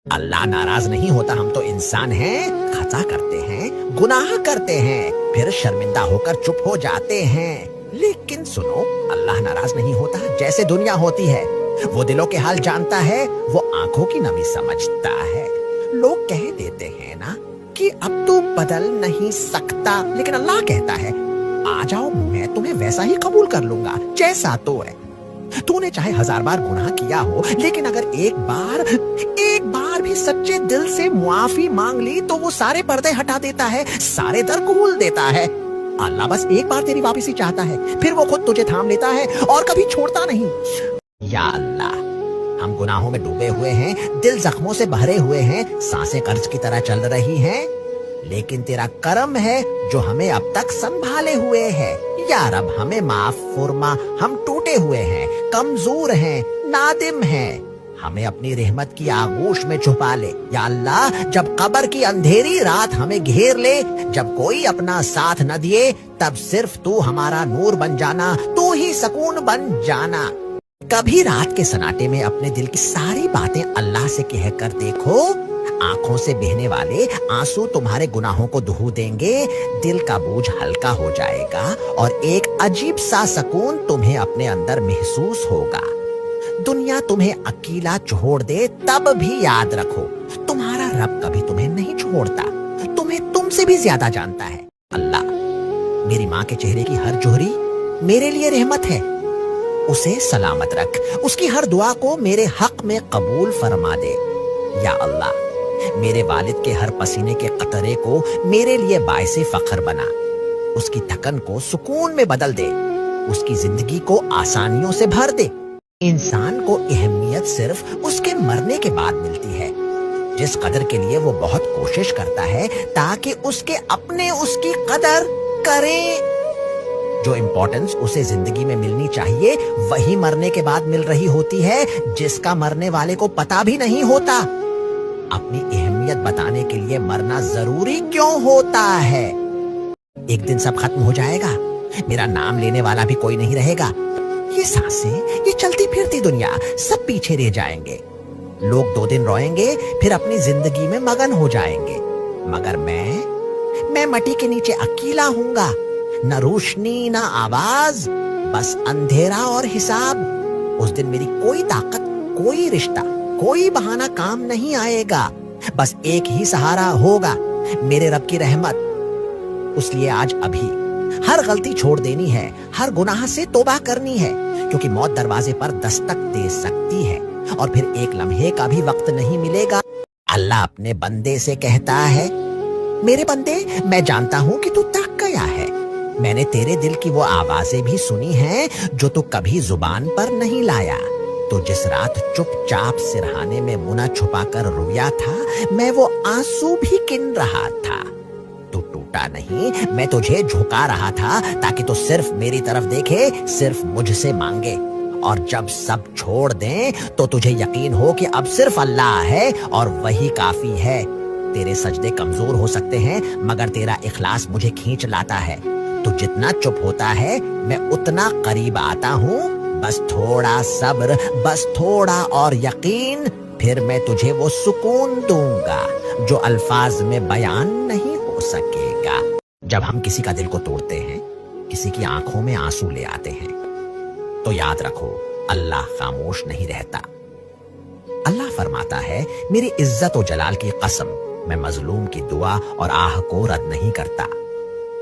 अल्लाह नाराज नहीं होता, हम तो इंसान हैं, खता करते हैं, गुनाह करते हैं, फिर शर्मिंदा होकर चुप हो जाते हैं। लेकिन सुनो, अल्लाह नाराज नहीं होता जैसे दुनिया होती है। वो दिलों के हाल जानता है, वो आंखों की नमी समझता है। लोग कह देते हैं ना कि अब तू बदल नहीं सकता, लेकिन अल्लाह कहता है आ जाओ, मैं तुम्हें वैसा ही कबूल कर लूंगा जैसा तो है। तूने चाहे 1000 बार गुनाह किया हो, लेकिन अगर एक बार भी सच्चे दिल से मुआफी मांग ली तो वो सारे पर्दे हटा देता है, सारे दर खोल देता है। अल्लाह बस एक बार तेरी वापसी चाहता है, फिर वो खुद तुझे थाम लेता है और कभी छोड़ता नहीं। या अल्लाह, हम गुनाहों में डूबे हुए हैं, दिल जख्मों से भरे हुए हैं, सांसें कर्ज की तरह चल रही हैं, लेकिन तेरा करम है जो हमें अब तक संभाले हुए है। या रब, हमें माफ फरमा, हम टूटे हुए हैं, कमजोर हैं, नादिम हैं, हमें अपनी रहमत की आगोश में छुपा ले। या अल्लाह, जब कब्र की अंधेरी रात हमें घेर ले, जब कोई अपना साथ न दिए, तब सिर्फ तू हमारा नूर बन जाना, तू ही सुकून बन जाना। कभी रात के सन्नाटे में अपने दिल की सारी बातें अल्लाह से कह कर देखो, आंखों से बहने वाले आंसू तुम्हारे गुनाहों को धो देंगे, दिल का बोझ हल्का हो जाएगा और एक अजीब सा सुकून तुम्हें अपने अंदर महसूस होगा। दुनिया तुम्हें अकेला छोड़ दे तब भी याद रखो, तुम्हारा रब कभी तुम्हें नहीं छोड़ता, तुम्हें तुमसे भी ज्यादा जानता है। अल्लाह, मेरी माँ के चेहरे की हर जोहरी मेरे लिए रहमत है, उसे सलामत रख, उसकी हर दुआ को मेरे हक में कबूल फरमा दे। या अल्लाह, मेरे वालिद के हर पसीने के कतरे को मेरे लिए बायसे फख्र बना, उसकी थकन को सुकून में बदल दे, उसकी जिंदगी को आसानियों से भर दे। इंसान को अहमियत सिर्फ उसके मरने के बाद मिलती है, जिस कदर के लिए वो बहुत कोशिश करता है ताकि उसके अपने उसकी कदर करें। जो इम्पोर्टेंस उसे जिंदगी में मिलनी चाहिए वही मरने के बाद मिल रही होती है, जिसका मरने वाले को पता भी नहीं होता। अपनी अहमियत बताने के लिए मरना जरूरी क्यों होता है? एक दिन सब खत्म हो जाएगा, मेरा नाम लेने वाला भी कोई नहीं रहेगा, ये सांसें, ये चलती फिरती दुनिया सब पीछे रह जाएंगे। लोग 2 दिन रोएंगे, फिर अपनी जिंदगी में मगन हो जाएंगे, मगर मैं मट्टी के नीचे अकेला हूंगा, न रोशनी न आवाज, बस अंधेरा और हिसाब। उस दिन मेरी कोई ताकत, कोई रिश्ता, कोई बहाना काम नहीं आएगा, बस एक ही सहारा होगा, मेरे रब की रहमत। इसलिए आज अभी हर गलती छोड़ देनी है, हर गुनाह से तौबा करनी है, क्योंकि मौत दरवाजे पर दस्तक दे सकती है और फिर एक लम्हे का भी वक्त नहीं मिलेगा। अल्लाह अपने बंदे से कहता है, मेरे बंदे, मैं जानता हूँ कि तू थक गया है, मैंने तेरे दिल की वो आवाजें भी सुनी हैं जो तू कभी जुबान पर नहीं लाया। तो जिस रात चुपचाप सिरहाने में मुना छुपाकर रोया था, मैं वो आंसू भी किन रहा था। तू टूटा नहीं, मैं तुझे झुका रहा था ताकि तू सिर्फ मेरी तरफ देखे, सिर्फ मुझसे मांगे, और जब सब छोड़ दें तो तुझे यकीन हो कि अब सिर्फ अल्लाह है और वही काफी है। तेरे सजदे कमजोर हो सकते हैं, मगर तेरा इखलास मुझे खींच लाता है। तू जितना चुप होता है, मैं उतना करीब आता हूँ। बस थोड़ा सब्र, बस थोड़ा और यकीन, फिर मैं तुझे वो सुकून दूंगा जो अल्फाज में बयान नहीं हो सकेगा। जब हम किसी का दिल को तोड़ते हैं, किसी की आंखों में आंसू ले आते हैं, तो याद रखो, अल्लाह खामोश नहीं रहता। अल्लाह फरमाता है, मेरी इज्जत और जलाल की कसम, मैं मजलूम की दुआ और आह को रद्द नहीं करता।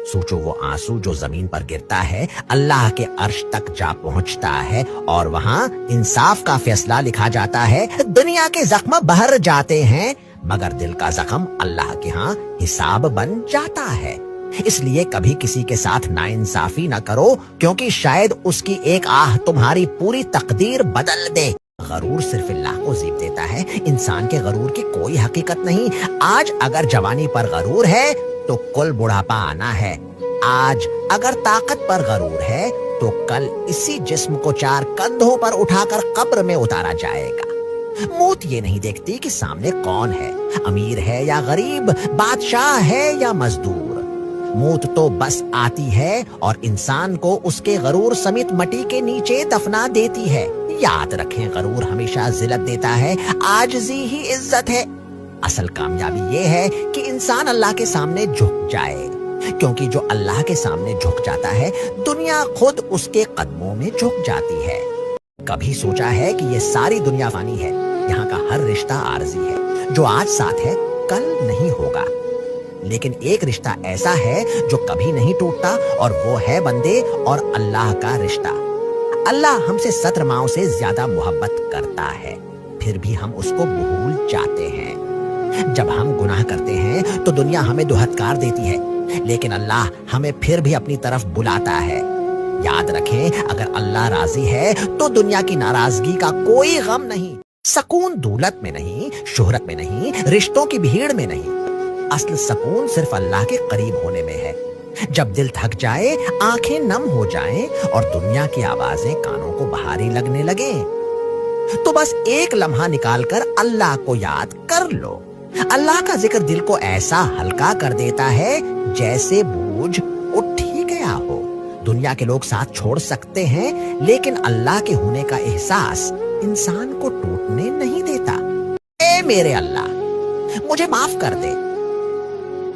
सोचो, वो आंसू जो जमीन पर गिरता है, अल्लाह के अर्श तक जा पहुंचता है और वहां इंसाफ का फैसला लिखा जाता है। दुनिया के जख्म बहर जाते हैं, मगर दिल का जख्म अल्लाह के यहाँ हिसाब बन जाता है। इसलिए कभी किसी के साथ नाइंसाफी न करो, क्योंकि शायद उसकी एक आह तुम्हारी पूरी तकदीर बदल दे। गरूर सिर्फ अल्लाह को जीत देता है, इंसान के गरूर की कोई हकीकत नहीं। आज अगर जवानी पर गरूर है तो कल बुढ़ापा आना है, आज अगर ताकत पर गरूर है तो कल इसी जिस्म को 4 कंधों पर उठाकर कब्र में उतारा जाएगा। मौत ये नहीं देखती कि सामने कौन है, अमीर है या गरीब, बादशाह है या मजदूर। मौत तो बस आती है और इंसान को उसके गरूर समेत मट्टी के नीचे दफना देती है। याद रखें, गरूर हमेशा जिल्लत देता है, आजिज़ी ही इज्जत है। असल कामयाबी ये है कि इंसान अल्लाह के सामने झुक जाए, क्योंकि जो अल्लाह के सामने झुक जाता है, दुनिया खुद उसके कदमों में झुक जाती है। कभी सोचा है कि ये सारी दुनिया फानी है, यहाँ का हर रिश्ता आरजी है, जो आज साथ है कल नहीं होगा। लेकिन एक रिश्ता ऐसा है जो कभी नहीं टूटता, और वो है बंदे और अल्लाह का रिश्ता। अल्लाह हमसे 17 माओं से ज्यादा मोहब्बत करता है, फिर भी हम उसको भूल जाते हैं। जब हम गुनाह करते हैं तो दुनिया हमें दुहत्कार देती है, लेकिन अल्लाह हमें फिर भी अपनी तरफ बुलाता है। याद रखें, अगर अल्लाह राजी है तो दुनिया की नाराजगी का कोई गम नहीं। सकून दौलत में नहीं, शोहरत में नहीं, रिश्तों की भीड़ में नहीं। असल सकून सिर्फ अल्लाह के करीब होने में है। जब दिल थक जाए, आंखें नम हो जाएं और दुनिया की आवाजें कानों को भारी लगने लगे, तो बस एक लम्हा निकालकर अल्लाह को याद कर लो। अल्लाह का जिक्र दिल को ऐसा हल्का कर देता है जैसे बोझ उठ ही गया हो। दुनिया के लोग साथ छोड़ सकते हैं, लेकिन अल्लाह के होने का एहसास इंसान को टूटने नहीं देता। ए मेरे अल्लाह, मुझे माफ कर दे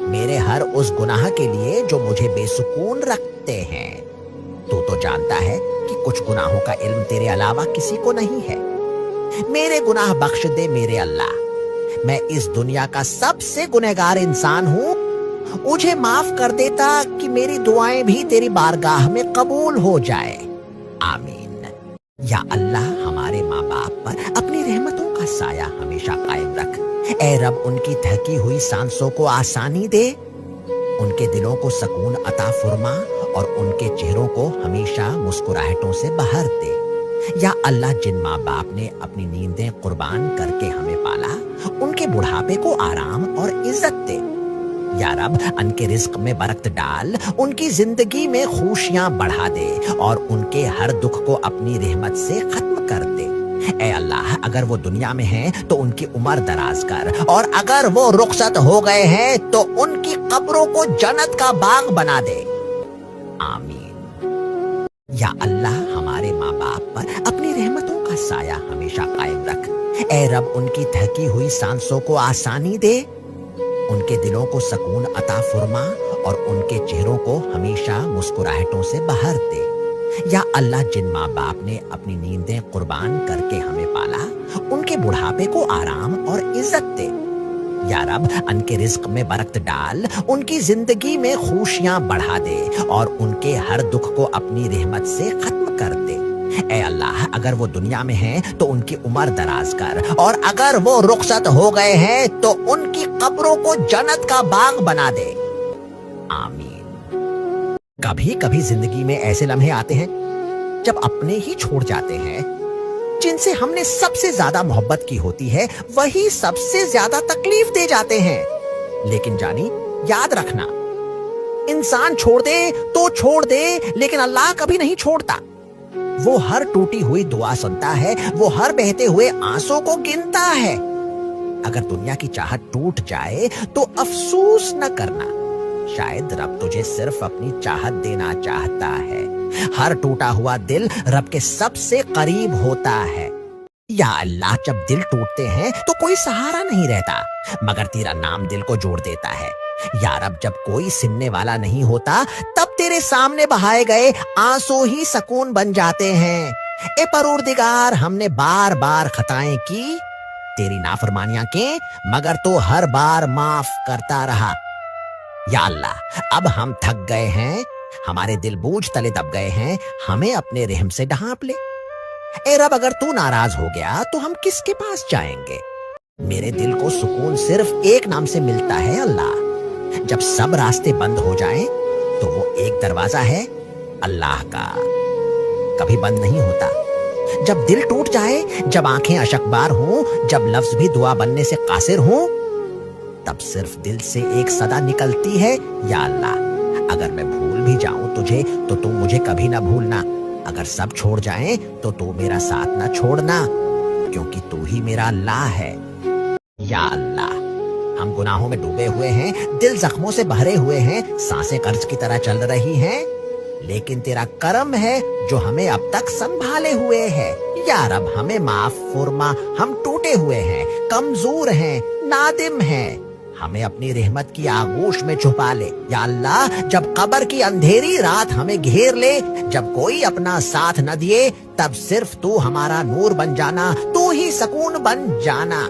मेरे हर उस गुनाह के लिए जो मुझे बेसुकून रखते हैं। तू तो जानता है कि कुछ गुनाहों का इल्म तेरे अलावा किसी को नहीं है। मेरे गुनाह बख्श दे मेरे अल्लाह। मैं इस दुनिया का सबसे गुनहगार इंसान हूँ। मुझे माफ कर देता कि मेरी दुआएं भी तेरी बारगाह में कबूल हो जाए। आमीन। या अल्लाह, हमारे माँ बाप पर अपनी रहमतों का साया हमेशा कायम रख। ऐ रब, उनकी थकी हुई सांसों को आसानी दे, उनके दिलों को सुकून अता फरमा और उनके चेहरों को हमेशा मुस्कुराहटों से बहार दे। या अल्लाह, जिन माँ बाप ने अपनी नींदें कुर्बान करके हमें पाला, उनके बुढ़ापे को आराम और इज्जत दे। या रब, उनके रिज्क में बरकत डाल, उनकी जिंदगी में खुशियां बढ़ा दे और उनके हर दुख को अपनी रहमत से खत्म कर दे। ऐ अल्लाह, अगर वो दुनिया में हैं तो उनकी उम्र दराज कर, और अगर वो रुखसत हो गए हैं तो उनकी कब्रों को जन्नत का बाग बना दे। आमीन। या अल्लाह, हमारे माँ बाप पर अपनी रहमतों का साया हमेशा कायम रख। ऐ रब, उनकी थकी हुई सांसों को आसानी दे, उनके दिलों को सुकून अता फरमा और उनके चेहरों को हमेशा मुस्कुराहटों से बहार दे। या अल्लाह, जिन माँ बाप ने अपनी नींदें कुर्बान करके हमें पाला, उनके बुढ़ापे को आराम और इज्जत दे। या रब, उनके रिज्क में बरकत डाल, उनकी जिंदगी में खुशियां बढ़ा दे और उनके हर दुख को अपनी रहमत से खत्म कर दे। ऐ अल्लाह, अगर वो दुनिया में हैं तो उनकी उम्र दराज कर, और अगर वो रुखसत हो गए हैं तो उनकी कब्रों को जन्नत का बाग बना दे। आमीन। कभी कभी जिंदगी में ऐसे लम्हे आते हैं जब अपने ही छोड़ जाते हैं जिनसे हमने सबसे ज्यादा मोहब्बत की होती है, वही सबसे ज्यादा तकलीफ दे जाते हैं। लेकिन जानी, याद रखना, इंसान छोड़ दे तो छोड़ दे, लेकिन अल्लाह कभी नहीं छोड़ता। वो हर टूटी हुई दुआ सुनता है, वो हर बहते हुए आंसू को गिनता है। अगर दुनिया की चाहत टूट जाए तो अफसोस न करना, शायद रब तुझे सिर्फ अपनी चाहत देना चाहता है। हर टूटा हुआ दिल रब के सबसे करीब होता है। या अल्लाह, जब दिल टूटते हैं तो कोई सहारा नहीं रहता, मगर तेरा नाम दिल को जोड़ देता है। या रब, जब कोई सुनने वाला नहीं होता, तब तेरे सामने बहाए गए आंसू ही सुकून बन जाते हैं। ए परवरदिगार, हमने बार बार खताएं की, तेरी नाफरमानियां की, मगर तो हर बार माफ करता रहा। या अल्लाह, अब हम थक गए हैं, हमारे दिल बूझ तले दब गए हैं, हमें अपने रहम से ढांप ले। ए रब, अगर तू नाराज हो गया तो हम किसके पास जाएंगे? मेरे दिल को सुकून सिर्फ एक नाम से मिलता है, अल्लाह। जब सब रास्ते बंद हो जाएं, तो वो एक दरवाजा है, अल्लाह का, कभी बंद नहीं होता। जब दिल टूट जाए, जब आंखें अशकबार हों, जब लफ्ज भी दुआ बनने से कासिर हों, तब सिर्फ दिल से एक सदा निकलती है, या अल्लाह, अगर मैं भूल भी जाऊं तुझे तो तू मुझे कभी ना भूलना। अगर सब छोड़ जाएं तो तू मेरा साथ ना छोड़ना, क्योंकि तू ही मेरा अल्लाह है। या अल्लाह, ہم گناہوں میں ڈوبے ہوئے ہیں، دل زخموں سے بھرے ہوئے ہیں، سانسیں قرض کی طرح چل رہی ہیں، لیکن تیرا کرم ہے جو ہمیں اب تک سنبھالے ہوئے ہے۔ یا رب ہمیں معاف فرما، ہم ٹوٹے ہوئے ہیں، کمزور ہیں، نادم ہیں، ہمیں اپنی رحمت کی آغوش میں چھپا لے۔ یا اللہ جب قبر کی اندھیری رات ہمیں گھیر لے، جب کوئی اپنا ساتھ نہ دیے، تب صرف تو ہمارا نور بن جانا، تو ہی سکون بن جانا۔